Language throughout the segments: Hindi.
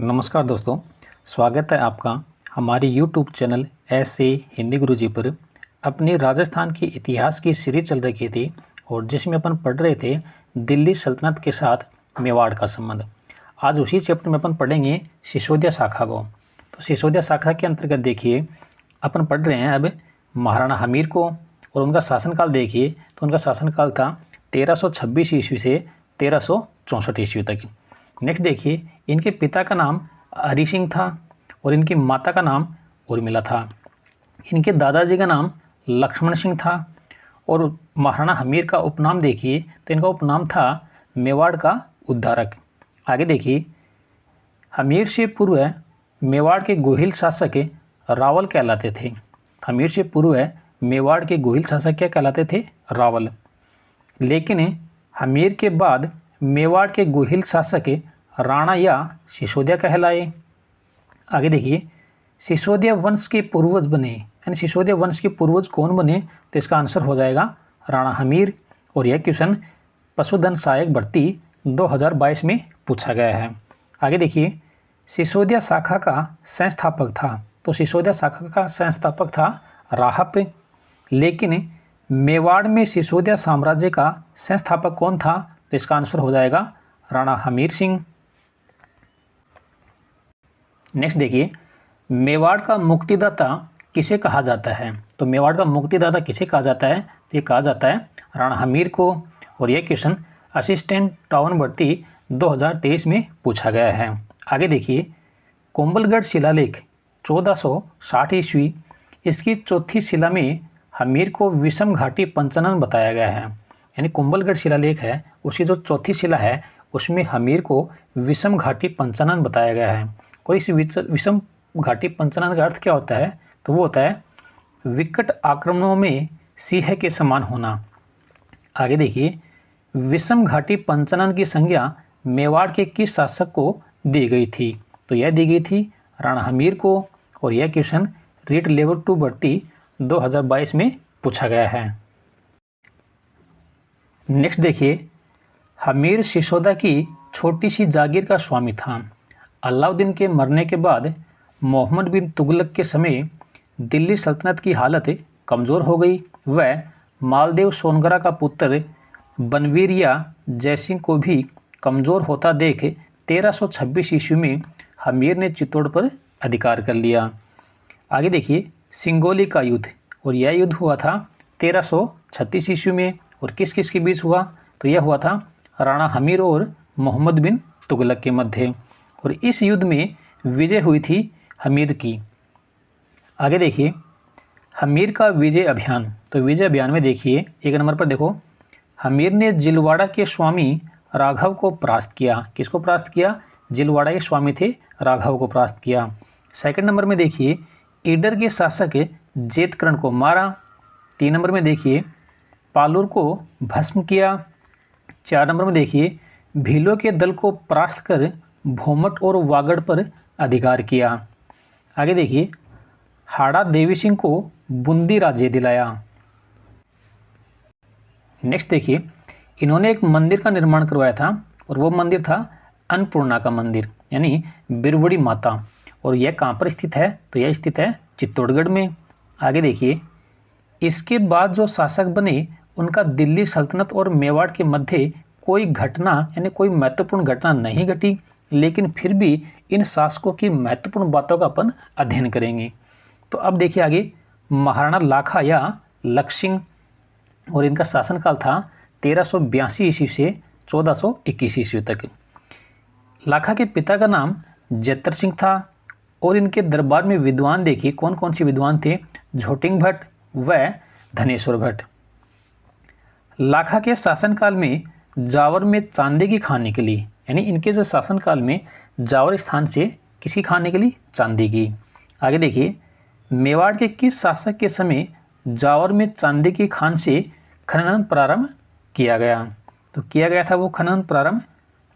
नमस्कार दोस्तों, स्वागत है आपका हमारे YouTube चैनल ऐसे हिंदी गुरुजी पर। अपनी राजस्थान के इतिहास की सीरीज चल रही थी और जिसमें अपन पढ़ रहे थे दिल्ली सल्तनत के साथ मेवाड़ का संबंध। आज उसी चैप्टर में अपन पढ़ेंगे सिसोदिया शाखा को। तो सिसोदिया शाखा के अंतर्गत देखिए अपन पढ़ रहे हैं अब महाराणा हमीर को, और उनका शासनकाल देखिए तो उनका शासनकाल था 1326 ईस्वी से 1364 ईस्वी तक। नेक्स्ट देखिए, इनके पिता का नाम हरि सिंह था और इनकी माता का नाम उर्मिला था। इनके दादाजी का नाम लक्ष्मण सिंह था और महाराणा हमीर का उपनाम देखिए तो इनका उपनाम था मेवाड़ का उद्धारक। आगे देखिए, हमीर से पूर्व मेवाड़ के गोहिल शासक रावल कहलाते थे। हमीर से पूर्व मेवाड़ के गोहिल शासक क्या कहलाते थे? रावल। लेकिन हमीर के बाद मेवाड़ के गोहिल शासक राणा या सिसोदिया कहलाए। आगे देखिए, सिसोदिया वंश के पूर्वज बने, यानी सिसोदिया वंश के पूर्वज कौन बने? तो इसका आंसर हो जाएगा राणा हमीर। और यह क्वेश्चन पशुधन सहायक भर्ती 2022 में पूछा गया है। आगे देखिए, सिसोदिया शाखा का संस्थापक था, तो सिसोदिया शाखा का संस्थापक था राहप। लेकिन मेवाड़ में सिसोदिया साम्राज्य का संस्थापक कौन था? तो इसका आंसर हो जाएगा राणा हमीर सिंह। नेक्स्ट देखिए, मेवाड़ का मुक्तिदाता किसे कहा जाता है? तो मेवाड़ का मुक्तिदाता किसे कहा जाता है? तो ये कहा जाता है राणा हमीर को। और यह क्वेश्चन असिस्टेंट टाउन भर्ती 2023 में पूछा गया है। आगे देखिए, कुंभलगढ़ शिलालेख 1460 ईस्वी, इसकी चौथी शिला में हमीर को विषम घाटी पंचानन बताया गया है। यानी कुंभलगढ़ शिलालेख है, उसकी जो चौथी शिला है उसमें हमीर को विषम घाटी पंचानन बताया गया है। और इस विषम घाटी पंचानन का अर्थ क्या होता है? तो वो होता है विकट आक्रमणों में सिंह के समान होना। आगे देखिए, विषम घाटी पंचानन की संज्ञा मेवाड़ के किस शासक को दी गई थी? तो यह दी गई थी राणा हमीर को। और यह क्वेश्चन रीट लेवल 2 भर्ती 2022 में पूछा गया है। नेक्स्ट देखिए, हमीर सिसोदा की छोटी सी जागीर का स्वामी था। अलाउद्दीन के मरने के बाद मोहम्मद बिन तुगलक के समय दिल्ली सल्तनत की हालत कमज़ोर हो गई। वह मालदेव सोनगरा का पुत्र बनवीर या जयसिंह को भी कमज़ोर होता देख 1326 ईस्वी में हमीर ने चित्तौड़ पर अधिकार कर लिया। आगे देखिए, सिंगोली का युद्ध, और यह युद्ध हुआ था 1336 ईस्वी में। और किस किस के बीच हुआ? तो यह हुआ था राणा हमीर और मोहम्मद बिन तुगलक के मध्य। और इस युद्ध में विजय हुई थी हमीर की। आगे देखिए, हमीर का विजय अभियान। तो विजय अभियान में देखिए 1 नंबर पर देखो, हमीर ने जिलवाड़ा के स्वामी राघव को परास्त किया। किसको परास्त किया? जिलवाड़ा के स्वामी थे राघव को परास्त किया। 2 नंबर में देखिए, ईडर के शासक जेतकर्ण को मारा। 3 नंबर में देखिए, पालूर को भस्म किया। 4 नंबर में देखिए, भीलों के दल को परास्त कर भोमट और वागड़ पर अधिकार किया। आगे देखिए, हाड़ा देवी सिंह को बूंदी राज्य दिलाया। नेक्स्ट देखिए, इन्होंने एक मंदिर का निर्माण करवाया था और वो मंदिर था अन्नपूर्णा का मंदिर, यानी बिरवड़ी माता। और यह कहाँ पर स्थित है? तो यह स्थित है चित्तौड़गढ़ में। आगे देखिए, इसके बाद जो शासक बने उनका दिल्ली सल्तनत और मेवाड़ के मध्य कोई घटना, यानी कोई महत्वपूर्ण घटना नहीं घटी। लेकिन फिर भी इन शासकों की महत्वपूर्ण बातों का अपन अध्ययन करेंगे। तो अब देखिए आगे, महाराणा लाखा या लक्ष्मण, और इनका शासनकाल था 1382 ईस्वी से 1421 ईस्वी तक। लाखा के पिता का नाम जैतर सिंह था और इनके दरबार में विद्वान देखिए कौन कौन से विद्वान थे? झोटिंग भट्ट व धनेश्वर भट्ट। लाखा के शासनकाल में जावर में चांदी की खान निकली, यानी इनके जो शासनकाल में जावर स्थान से किसकी खान निकली? चांदी की। आगे देखिए, मेवाड़ के किस शासक के समय जावर में चांदी की खान से खनन प्रारंभ किया गया? तो किया गया था वो खनन प्रारंभ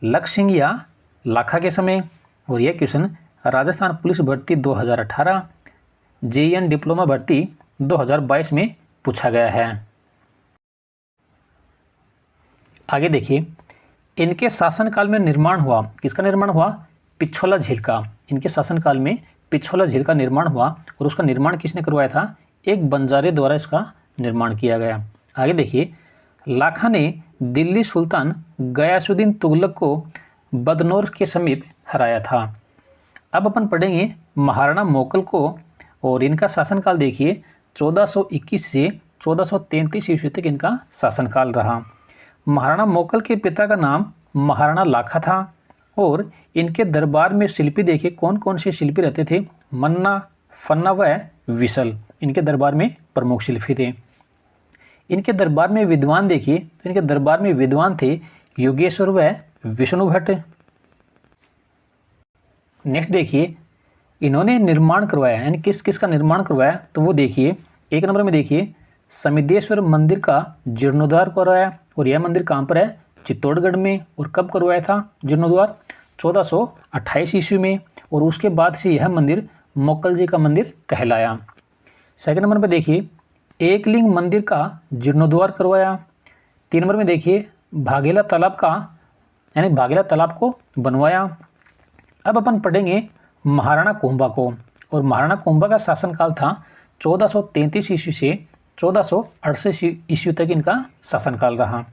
लक्ष्मण सिंह या लाखा के समय। और यह क्वेश्चन राजस्थान पुलिस भर्ती 2018, JN डिप्लोमा भर्ती 2022 में पूछा गया है। आगे देखिए, इनके शासनकाल में निर्माण हुआ, किसका निर्माण हुआ? पिछोला झील का, इनके शासनकाल में पिछोला झील का निर्माण हुआ और उसका निर्माण किसने करवाया था? एक बंजारे द्वारा इसका निर्माण किया गया। आगे देखिए, लाखा ने दिल्ली सुल्तान गयासुद्दीन तुगलक को बदनौर के समीप हराया था। अब अपन पढ़ेंगे महाराणा मोकल को, और इनका शासनकाल देखिए 1421 से 1433 ईस्वी तक इनका शासनकाल रहा। महाराणा मोकल के पिता का नाम महाराणा लाखा था और इनके दरबार में शिल्पी देखिए कौन कौन से शिल्पी रहते थे? मन्ना, फन्ना व विसल इनके दरबार में प्रमुख शिल्पी थे। इनके दरबार में विद्वान देखिए तो इनके दरबार में विद्वान थे योगेश्वर व विष्णु भट्ट। नेक्स्ट देखिए, इन्होंने निर्माण करवाया, यानी किस किस का निर्माण करवाया? तो वो देखिए, एक नंबर में देखिए समिदेश्वर मंदिर का जीर्णोद्धार करवाया, और यह मंदिर कहाँ पर है? चित्तौड़गढ़ में। और कब करवाया था जीर्णोद्धार? 1428 ईस्वी में, और उसके बाद से यह मंदिर मोकल जी का मंदिर कहलाया। सेकंड नंबर पर देखिए एकलिंग मंदिर का जीर्णोद्धार करवाया। 3 नंबर में देखिए भागेला तालाब का, यानी भागेला तालाब को बनवाया। अब अपन पढ़ेंगे महाराणा कुंभा को, और महाराणा कुंभा का शासनकाल था 1433 ईस्वी से 1468 ईस्वी तक इनका शासनकाल रहा।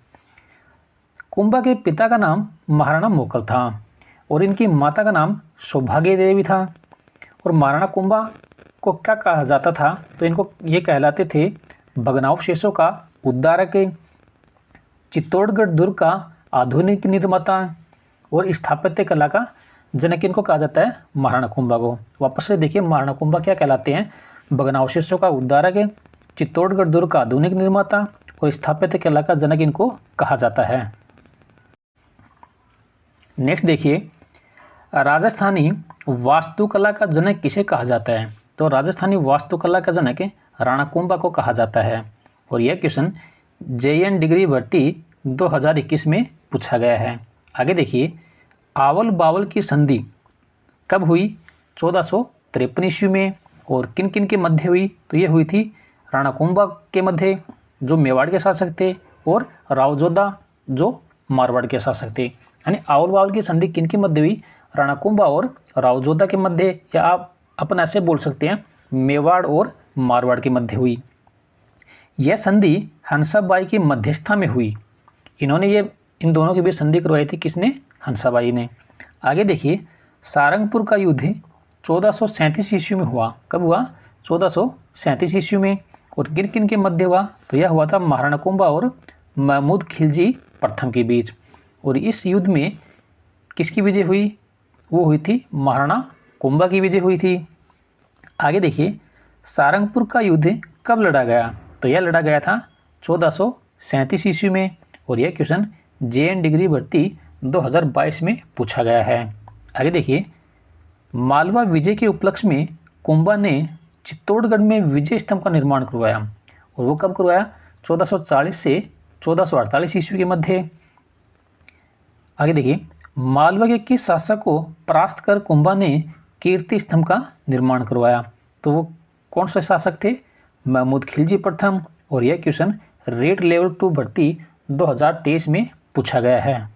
कुंभा के पिता का नाम महाराणा मोकल था और इनकी माता का नाम सौभाग्य देवी था। और महाराणा कुंभा को क्या कहा जाता था? तो इनको ये कहलाते थे भग्नावशेषों का उद्धारक, चित्तौड़गढ़ दुर्ग का आधुनिक निर्माता और स्थापत्य कला का जनक इनको कहा जाता है महाराणा कुंभा को। वापस से देखिए महाराणा कुंभा क्या कहलाते हैं? भग्नावशेषों का उद्धारक, चित्तौड़गढ़ दुर्ग का आधुनिक निर्माता और स्थापत्य कला का जनक इनको कहा जाता है। नेक्स्ट देखिए, राजस्थानी वास्तुकला का जनक किसे कहा जाता है? तो राजस्थानी वास्तुकला का जनक राणा कुंभा को कहा जाता है। और यह क्वेश्चन JN डिग्री भर्ती 2021 में पूछा गया है। आगे देखिए, आवल बावल की संधि कब हुई? 1453 ईस्वी में। और किन किन के मध्य हुई? तो ये हुई थी राणा कुंभा के मध्य, जो मेवाड़ के शासक थे, और राव जोधा जो मारवाड़ के शासक थे। यानी आवल बावल की संधि किन के मध्य हुई? राणा कुंभा और राव जोधा के मध्य, या आप अपन ऐसे बोल सकते हैं मेवाड़ और मारवाड़ के मध्य हुई। यह संधि हंसाबाई की मध्यस्थता में हुई। इन्होंने इन दोनों के बीच संधि करवाई थी, किसने? हंसाबाई ने। आगे देखिए, सारंगपुर का युद्ध 1437 ईस्वी में हुआ। कब हुआ? 1437 ईस्वी में। और किन किन के मध्य हुआ? तो यह हुआ था महाराणा कुंभा और महमूद खिलजी प्रथम के बीच। और इस युद्ध में किसकी विजय हुई? वो हुई थी महाराणा कुंभा की विजय हुई थी। आगे देखिए, सारंगपुर का युद्ध कब लड़ा गया? तो यह लड़ा गया था 1437 ईस्वी में। और यह क्वेश्चन JN डिग्री भर्ती 2022 में पूछा गया है। आगे देखिए, मालवा विजय के उपलक्ष्य में कुंभा ने चित्तौड़गढ़ में विजय स्तंभ का निर्माण करवाया। और वो कब करवाया? 1440 से 1448 ईस्वी के मध्य। आगे देखिए, मालवा के किस शासक को परास्त कर कुंभा ने कीर्ति स्तंभ का निर्माण करवाया? तो वो कौन से शासक थे? महमूद खिलजी प्रथम। और यह क्वेश्चन रेट लेवल 2 भर्ती 2023 में पूछा गया है।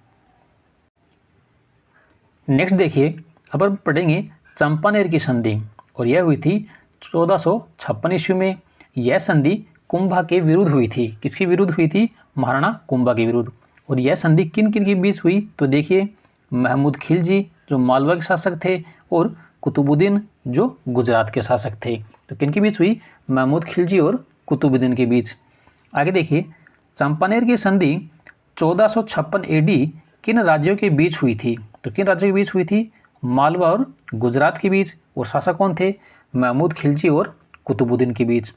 नेक्स्ट देखिए, अब हम पढ़ेंगे चंपानेर की संधि, और यह हुई थी 1456 ईस्वी में। यह संधि कुंभा के विरुद्ध हुई थी। किसके विरुद्ध हुई थी? महाराणा कुंभा के विरुद्ध। और यह संधि किन किन के बीच हुई? तो देखिए, महमूद खिलजी जो मालवा के शासक थे, और कुतुबुद्दीन जो गुजरात के शासक थे। तो किन के बीच हुई? महमूद खिलजी और कुतुबुद्दीन के बीच। आगे देखिए, चंपानेर की संधि 1456 AD किन राज्यों के बीच हुई थी? तो किन राज्यों के बीच हुई थी? मालवा और गुजरात के बीच। और शासक कौन थे? महमूद खिलजी और कुतुबुद्दीन के बीच।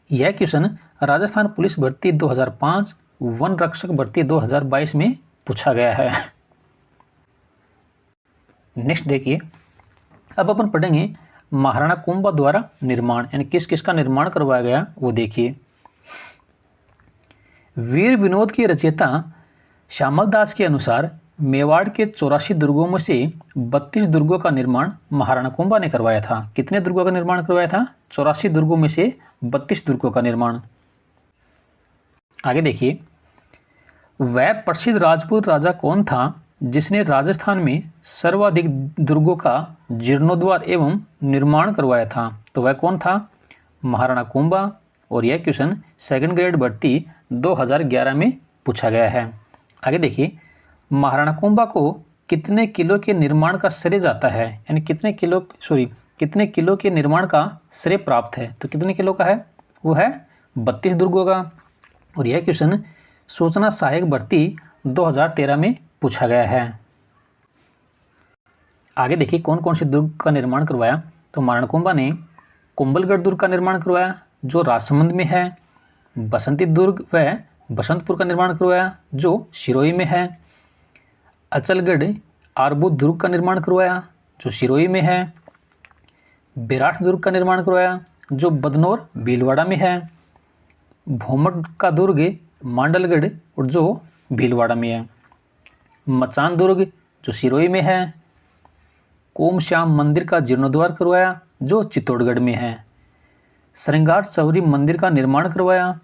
यह क्वेश्चन राजस्थान पुलिस भर्ती 2005, वन रक्षक भर्ती 2022 में पूछा गया है। नेक्स्ट देखिए, अब अपन पढ़ेंगे महाराणा कुंभा द्वारा निर्माण, यानी किस किस का निर्माण करवाया गया वो देखिए। वीर विनोद के रचयिता श्यामल दास के अनुसार मेवाड़ के 84 दुर्गों में से 32 दुर्गों का निर्माण महाराणा कुंभा ने करवाया था। कितने दुर्गों का निर्माण करवाया था? 84 दुर्गों में से 32 दुर्गों का निर्माण। आगे देखिए, वह प्रसिद्ध राजपूत राजा कौन था जिसने राजस्थान में सर्वाधिक दुर्गों का जीर्णोद्धार एवं निर्माण करवाया था, तो वह कौन था? महाराणा कुंभा। और यह क्वेश्चन सेकंड ग्रेड भर्ती 2011 में पूछा गया है। आगे देखिए, महाराणा कुंभा को कितने किलो के निर्माण का श्रेय जाता है, यानी कितने किलो के निर्माण का श्रेय प्राप्त है? तो कितने किलो का है? वो है 32 दुर्गों का। और यह क्वेश्चन सूचना सहायक भर्ती 2013 में पूछा गया है। आगे देखिए, कौन कौन से दुर्ग का निर्माण करवाया? तो महाराणा कुंभा ने कुंभलगढ़ दुर्ग का निर्माण करवाया जो राजसमंद में है। बसंती दुर्ग व बसंतपुर का निर्माण करवाया जो सिरोही में है। अचलगढ़ आरबुद दुर्ग का निर्माण करवाया जो सिरोही में है। बेराठ दुर्ग का निर्माण करवाया जो बदनौर भीलवाड़ा में है। भोमट का दुर्ग मांडलगढ़ और जो भीलवाड़ा में है। मचान दुर्ग जो सिरोही में है। कोम श्याम मंदिर का जीर्णोद्धार करवाया जो चित्तौड़गढ़ में है। श्रृंगार चौरी मंदिर का निर्माण करवाया।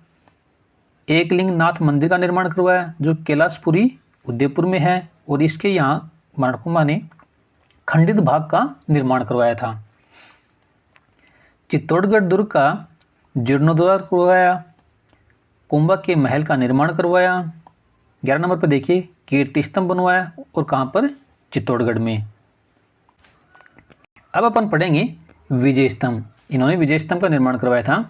एकलिंग नाथ मंदिर का निर्माण करवाया जो कैलाशपुरी उदयपुर में है। और इसके यहाँ महाराणा कुंभा ने खंडित भाग का निर्माण करवाया था। चित्तौड़गढ़ दुर्ग का जीर्णोद्धार करवाया। कुंभा के महल का निर्माण करवाया। 11 नंबर पर देखिए, कीर्ति स्तंभ बनवाया और कहाँ पर? चित्तौड़गढ़ में। अब अपन पढ़ेंगे विजय स्तंभ। इन्होंने विजय स्तंभ का निर्माण करवाया था।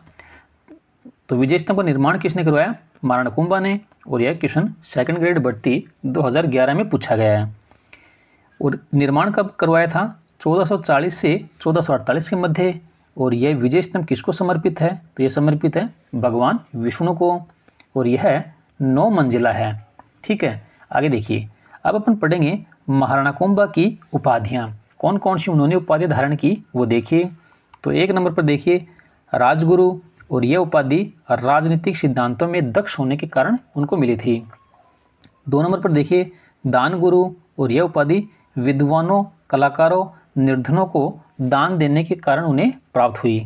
तो विजय स्तंभ का निर्माण किसने करवाया? महाराणा कुंभा ने। और यह क्वेश्चन सेकंड ग्रेड भर्ती 2011 में पूछा गया है। और निर्माण कब करवाया था? 1440 से 1448 के मध्य। और यह विजय स्तंभ किसको समर्पित है? तो यह समर्पित है भगवान विष्णु को। और यह 9 मंजिला है। ठीक है, आगे देखिए, अब अपन पढ़ेंगे महाराणा कुंभा की उपाधियाँ। कौन कौन सी उन्होंने उपाधियाँ धारण की वो देखिए। तो 1 नंबर पर देखिए राजगुरु। और यह उपाधि राजनीतिक सिद्धांतों में दक्ष होने के कारण उनको मिली थी। 2 नंबर पर देखिए दान गुरु। और यह उपाधि विद्वानों, कलाकारों, निर्धनों को दान देने के कारण उन्हें प्राप्त हुई।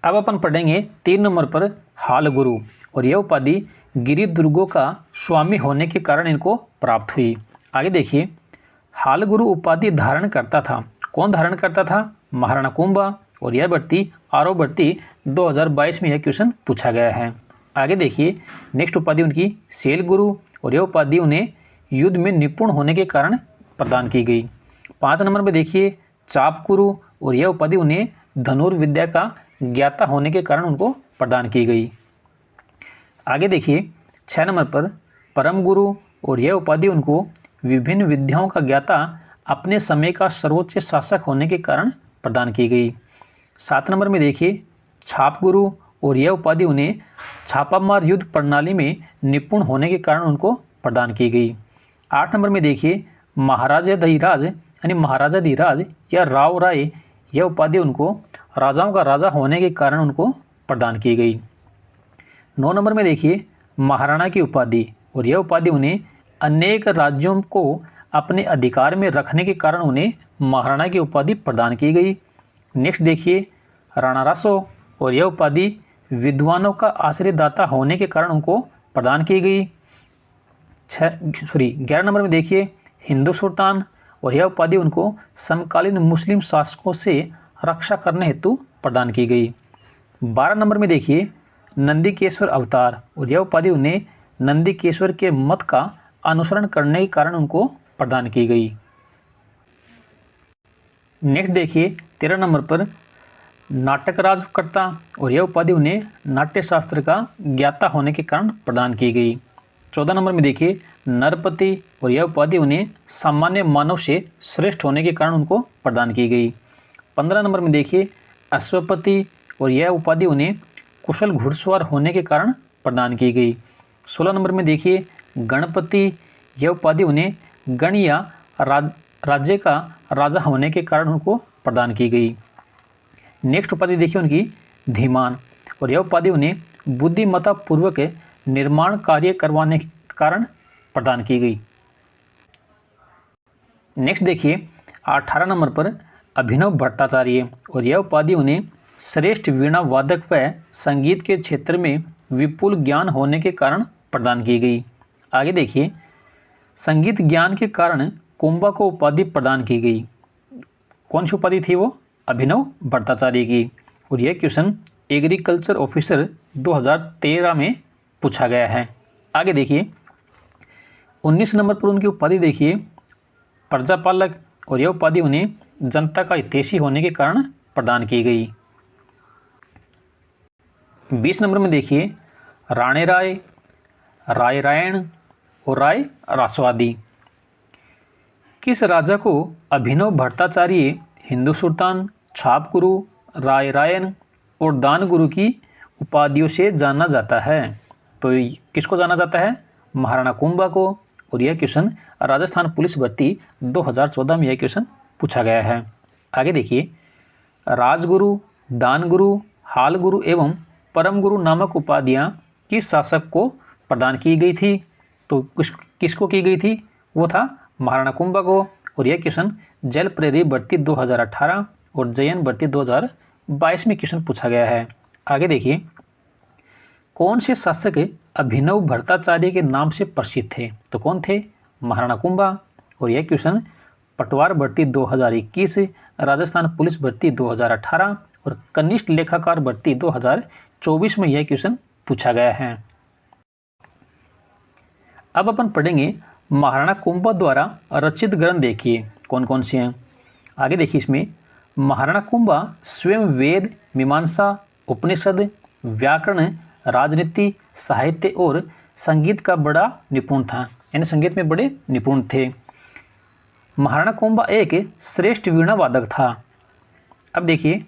अब अपन पढ़ेंगे 3 नंबर पर हाल गुरु। और यह उपाधि गिरि दुर्गों का स्वामी होने के कारण इनको प्राप्त हुई। आगे देखिए, हाल गुरु उपाधि धारण करता था। कौन धारण करता था? महाराणा कुंभा। और यह भर्ती आरओ भर्ती 2022 में यह क्वेश्चन पूछा गया है। आगे देखिए, नेक्स्ट उपाधि उनकी सेल गुरु। और यह उपाधि उन्हें युद्ध में निपुण होने के कारण प्रदान की गई। 5 नंबर में देखिए चाप गुरु। और यह उपाधि उन्हें धनुर्विद्या का ज्ञाता होने के कारण उनको प्रदान की गई। आगे देखिए 6 नंबर पर परम गुरु। और यह उपाधि उनको विभिन्न विद्याओं का ज्ञाता, अपने समय का सर्वोच्च शासक होने के कारण प्रदान की गई। 7 नंबर में देखिए छाप गुरु। और यह उपाधि उन्हें छापामार युद्ध प्रणाली में निपुण होने के कारण उनको प्रदान की गई। 8 नंबर में देखिए महाराजाधिराज यानी महाराजाधिराज या राव राय। यह उपाधि उनको राजाओं का राजा होने के कारण उनको प्रदान की गई। 9 नंबर में देखिए महाराणा की उपाधि। और यह उपाधि उन्हें अनेक राज्यों को अपने अधिकार में रखने के कारण उन्हें महाराणा की उपाधि प्रदान की गई। नेक्स्ट देखिए राणा रासो। और यह उपाधि विद्वानों का आश्रयदाता होने के कारण उनको प्रदान की गई। 11 नंबर में देखिए हिंदू सुल्तान। और यह उपाधि उनको समकालीन मुस्लिम शासकों से रक्षा करने हेतु प्रदान की गई। 12 नंबर में देखिए नंदीकेश्वर अवतार। और यह उपाधि उन्हें नंदीकेश्वर के मत का अनुसरण करने के कारण उनको प्रदान की गई। नेक्स्ट देखिए 13 नंबर पर नाटक राजकर्ता। और यह उपाधि उन्हें नाट्य शास्त्र का ज्ञाता होने के कारण प्रदान की गई। 14 नंबर में देखिए नरपति। और यह उपाधि उन्हें सामान्य मानव से श्रेष्ठ होने के कारण उनको प्रदान की गई। 15 नंबर में देखिए अश्वपति। और यह उपाधि उन्हें कुशल घुड़सवार होने के कारण प्रदान की गई। 16 नंबर में देखिए गणपति। यह उपाधि उन्हें गण या राज्य का राजा होने के कारण उनको प्रदान की गई। नेक्स्ट उपाधि देखिए उनकी धीमान। और यह उपाधि उन्हें बुद्धिमत्ता पूर्वक निर्माण कार्य करवाने के कारण प्रदान की गई। नेक्स्ट देखिए 18 नंबर पर अभिनव भट्टाचार्य। और यह उपाधि उन्हें श्रेष्ठ वीणा वादक व संगीत के क्षेत्र में विपुल ज्ञान होने के कारण प्रदान की गई। आगे देखिए संगीत ज्ञान के कारण कुंभा को उपाधि प्रदान की गई। कौन सी उपाधि थी वो? अभिनव भट्टाचार्य की। और यह क्वेश्चन एग्रीकल्चर ऑफिसर 2013 में पूछा गया है। आगे देखिए 19 नंबर पर उनकी उपाधि देखिए प्रजापालक, और यह उपाधि उन्हें जनता का हितैषी होने के कारण प्रदान की गई। 20 नंबर में देखिए राणे राय, राय रायण और राय रासवादी। किस राजा को अभिनव भट्टाचार्य, हिंदू सुल्तान, छाप गुरु, राय रायन और दान गुरु की उपाधियों से जाना जाता है? तो किसको जाना जाता है? महाराणा कुंभा को। और यह क्वेश्चन राजस्थान पुलिस भर्ती 2014 में यह क्वेश्चन पूछा गया है। आगे देखिए राजगुरु, दान गुरु, हाल गुरु एवं परम गुरु नामक उपाधियां किस शासक को प्रदान की गई थी? तो किसको की गई थी? वो था महाराणा कुंभा को। और यह क्वेश्चन जल प्रेरी भर्ती 2018 और जयन भर्ती 2022 में क्वेश्चन पूछा गया है। आगे देखिए कौन से शासक अभिनव भट्टाचार्य के नाम से प्रसिद्ध थे? तो कौन थे? महाराणा कुंभा। और यह क्वेश्चन पटवार भर्ती 2021, राजस्थान पुलिस भर्ती 2018 और कनिष्ठ लेखाकार भर्ती 2024 में यह क्वेश्चन पूछा गया है। अब अपन पढ़ेंगे महाराणा कुंभा द्वारा रचित ग्रंथ। देखिए कौन कौन से हैं। आगे देखिए इसमें महाराणा कुंभा स्वयं वेद, मीमांसा, उपनिषद, व्याकरण, राजनीति, साहित्य और संगीत का बड़ा निपुण था, यानी संगीत में बड़े निपुण थे। महाराणा कुंभा एक श्रेष्ठ वीणा वादक था। अब देखिए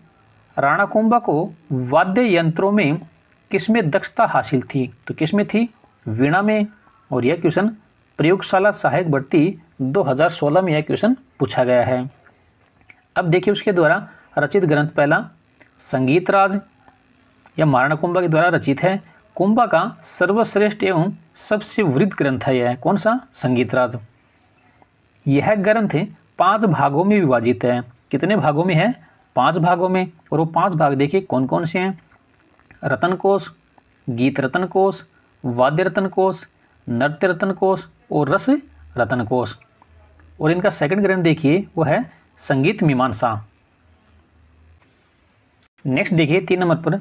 राणा कुंभा को वाद्य यंत्रों में किसमें दक्षता हासिल थी? तो किसमें थी? वीणा में। और यह क्वेश्चन प्रयोगशाला सहायक भर्ती 2016 में यह क्वेश्चन पूछा गया है। अब देखिए उसके द्वारा रचित ग्रंथ। पहला संगीत राज, यह महाराणा कुंभा के द्वारा रचित है। कुंभा का सर्वश्रेष्ठ एवं सबसे वृद्ध ग्रंथ है यह। कौन सा? संगीत राज। यह ग्रंथ 5 भागों में विभाजित है। कितने भागों में है? 5 भागों में। और वो 5 भाग देखिए कौन कौन से हैं? रतन कोश, गीत रतन कोश, वाद्य रतन कोश, नृत्य रतन कोश और रस रतन कोश। और इनका सेकंड ग्रंथ देखिए वो है संगीत मीमांसा। नेक्स्ट देखिए 3 नंबर पर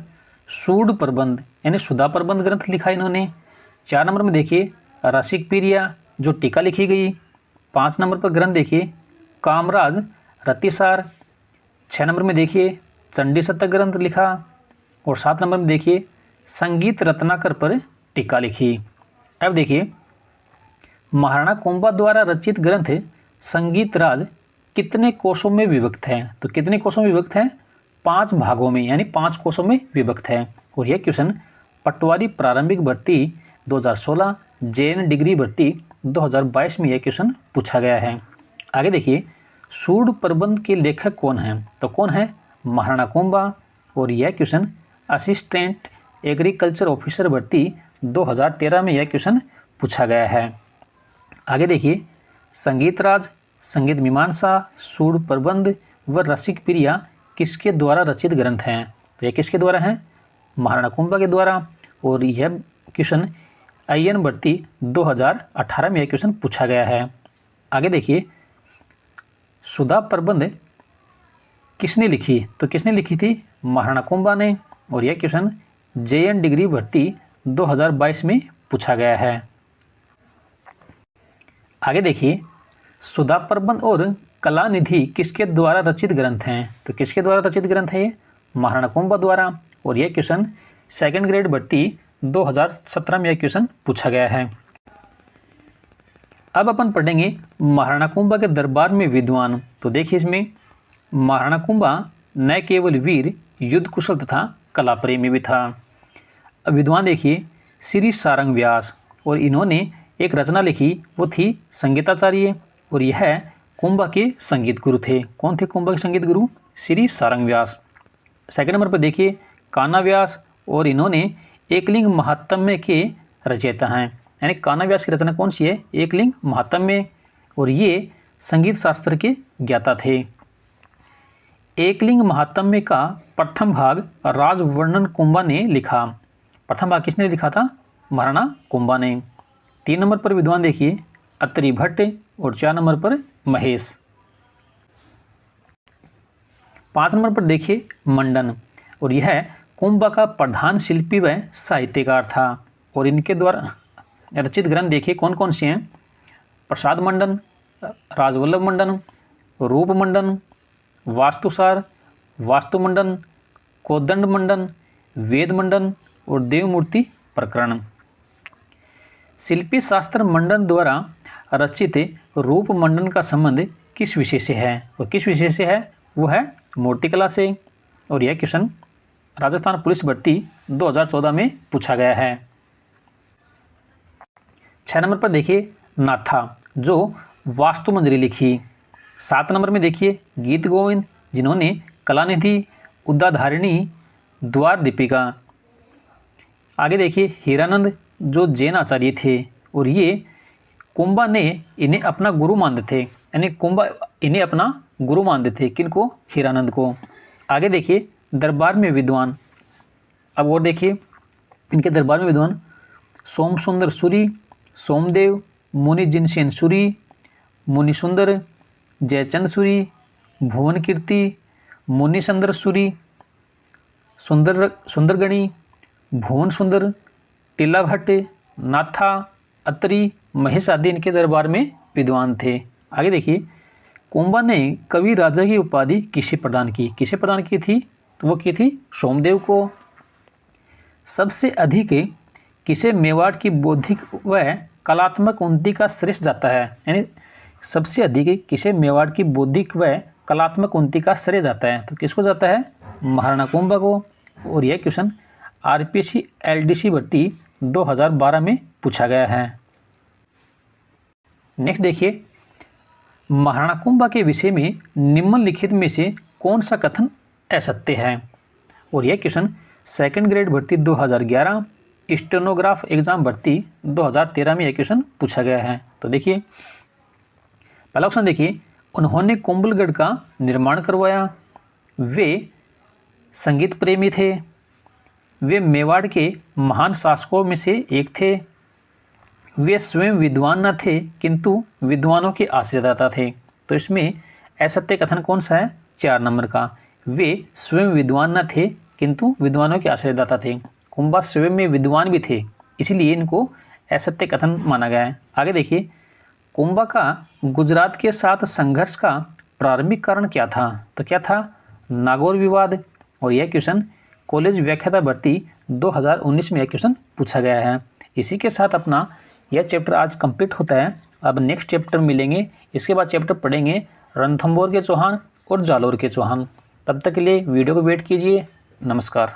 सूड प्रबंध यानी सुधा प्रबंध ग्रंथ लिखा इन्होंने। 4 नंबर में देखिए रसिक पीरिया जो टीका लिखी गई। 5 नंबर पर ग्रंथ देखिए कामराज रतिसार। 6 नंबर में देखिए चंडी शतक ग्रंथ लिखा। और 7 नंबर में देखिए संगीत रत्नाकर पर टीका लिखी। अब देखिए महाराणा कुंभा द्वारा रचित ग्रंथ संगीत राज कितने कोशों में विभक्त है? तो कितने कोशों में विभक्त है? 5 भागों में, यानी 5 कोशों में विभक्त है। और यह क्वेश्चन पटवारी प्रारंभिक भर्ती 2016, जेएन डिग्री भर्ती 2022 में यह क्वेश्चन पूछा गया है। आगे देखिए सूड प्रबंध के लेखक कौन हैं? तो कौन है? महाराणा कुंभा। और यह क्वेश्चन असिस्टेंट एग्रीकल्चर ऑफिसर भर्ती 2013 में यह क्वेश्चन पूछा गया है। आगे देखिए संगीत राज, संगीत मीमांसा, सूड प्रबंध व रसिक प्रिया किसके द्वारा रचित ग्रंथ हैं? तो यह किसके द्वारा हैं? महाराणा कुंभा के द्वारा। और यह क्वेश्चन आईएन भर्ती 2018 में यह क्वेश्चन पूछा गया है। आगे देखिए सुधा प्रबंध किसने लिखी? तो किसने लिखी थी? महाराणा कुंभा ने। और यह क्वेश्चन जेएन डिग्री भर्ती 2022 में पूछा गया है। आगे देखिए सुधा प्रबंध और कला निधि किसके द्वारा रचित ग्रंथ हैं? तो किसके द्वारा रचित ग्रंथ है ये? महाराणा कुंभा द्वारा। और यह क्वेश्चन सेकंड ग्रेड भर्ती 2017 में यह क्वेश्चन पूछा गया है। अब अपन पढ़ेंगे महाराणा कुंभा के दरबार में विद्वान। तो देखिए इसमें महाराणा कुंभा न केवल वीर, युद्ध कुशल तथा कला प्रेमी भी था। अब विद्वान देखिए श्री सारंग व्यास, और इन्होंने एक रचना लिखी वो थी संगीताचार्य। और यह कुंभा के संगीत गुरु थे। कौन थे कुंभा के संगीत गुरु? श्री सारंग व्यास। सेकंड नंबर पर देखिए कान्हा व्यास, और इन्होंने एकलिंग महात्म्य के रचयिता हैं। यानी कान्हा व्यास की रचना कौन सी है? एकलिंग महात्म्य। और ये संगीत शास्त्र के ज्ञाता थे। एकलिंग महात्म्य का प्रथम भाग राजवर्णन कुंभा ने लिखा। प्रथम भाग किसने लिखा था? महाराणा कुंभा ने। 3 नंबर पर विद्वान देखिए अत्रि भट्ट और 4 नंबर पर महेश। 5 नंबर पर देखिए मंडन, और यह कुंभ का प्रधान शिल्पी व साहित्यकार था और इनके द्वारा रचित ग्रंथ देखिए कौन कौन से हैं। प्रसाद मंडन, राजवल्लभ मंडन, रूप मंडन, वास्तुसार, वास्तुमंडन, कोदंड मंडन, वेद मंडन और देवमूर्ति प्रकरण। शिल्पी शास्त्र मंडन द्वारा रचित रूप मंडन का संबंध किस विषय से है, और किस विषय से है, वो है मूर्तिकला से। और यह क्वेश्चन राजस्थान पुलिस भर्ती 2014 में पूछा गया है। 6 नंबर पर देखिए नाथा, जो वास्तु मंजरी लिखी। 7 नंबर में देखिए गीत गोविंद, जिन्होंने कलानिधि, उद्दाधारिणी, द्वार दीपिका। आगे देखिए हीरानंद, जो जैन आचार्य थे और ये कुंभा ने इन्हें अपना गुरु मानते थे, यानी कुंभा इन्हें अपना गुरु मानते थे, किनको, हीरानंद को। आगे देखिए दरबार में विद्वान, अब और देखिए इनके दरबार में विद्वान सोम सुंदर सूरी, सोमदेव, मुनि जिनसेन सूरी, मुनि सुंदर, जयचंद सूरी, भुवन कीर्ति, मुनि सुंदर सूरी, सुंदरगणी, भुवन सुंदर, टिल्ला भट्ट, नाथा, अत्रि, महेश आदि इनके दरबार में विद्वान थे। आगे देखिए कुंभा ने कवि राजा की उपाधि किसे प्रदान की, किसे प्रदान की थी, तो वो की थी सोमदेव को। सबसे अधिक किसे मेवाड़ की बौद्धिक व कलात्मक उन्नति का श्रेय जाता है, यानी सबसे अधिक किसे मेवाड़ की बौद्धिक व कलात्मक उन्नति का श्रेय जाता है, तो किसको जाता है, महाराणा कुंभा को। और यह क्वेश्चन आरपीएससी एलडीसी भर्ती 2012 में पूछा गया है। नेक्स्ट देखिए महाराणा कुंभा के विषय में निम्नलिखित में से कौन सा कथन असत्य है, और यह क्वेश्चन सेकंड ग्रेड भर्ती 2011, स्टेनोग्राफ एग्जाम भर्ती 2013 में यह क्वेश्चन पूछा गया है। तो देखिए पहला ऑप्शन देखिए, उन्होंने कुंभलगढ़ का निर्माण करवाया, वे संगीत प्रेमी थे, वे मेवाड़ के महान शासकों में से एक थे, वे स्वयं विद्वान न थे किंतु विद्वानों के आश्रयदाता थे। तो इसमें असत्य कथन कौन सा है, 4 नंबर का, वे स्वयं विद्वान न थे किंतु विद्वानों के आश्रयदाता थे। कुंभा स्वयं में विद्वान भी थे, इसलिए इनको असत्य कथन माना गया है। आगे देखिए कुंभा का गुजरात के साथ संघर्ष का प्रारंभिक कारण क्या था, तो क्या था, नागौर विवाद। और यह क्वेश्चन कॉलेज व्याख्याता भर्ती 2019 में यह क्वेश्चन पूछा गया है। इसी के साथ अपना यह चैप्टर आज कंप्लीट होता है। अब नेक्स्ट चैप्टर मिलेंगे, इसके बाद चैप्टर पढ़ेंगे रणथंभौर के चौहान और जालोर के चौहान। तब तक के लिए वीडियो को वेट कीजिए। नमस्कार।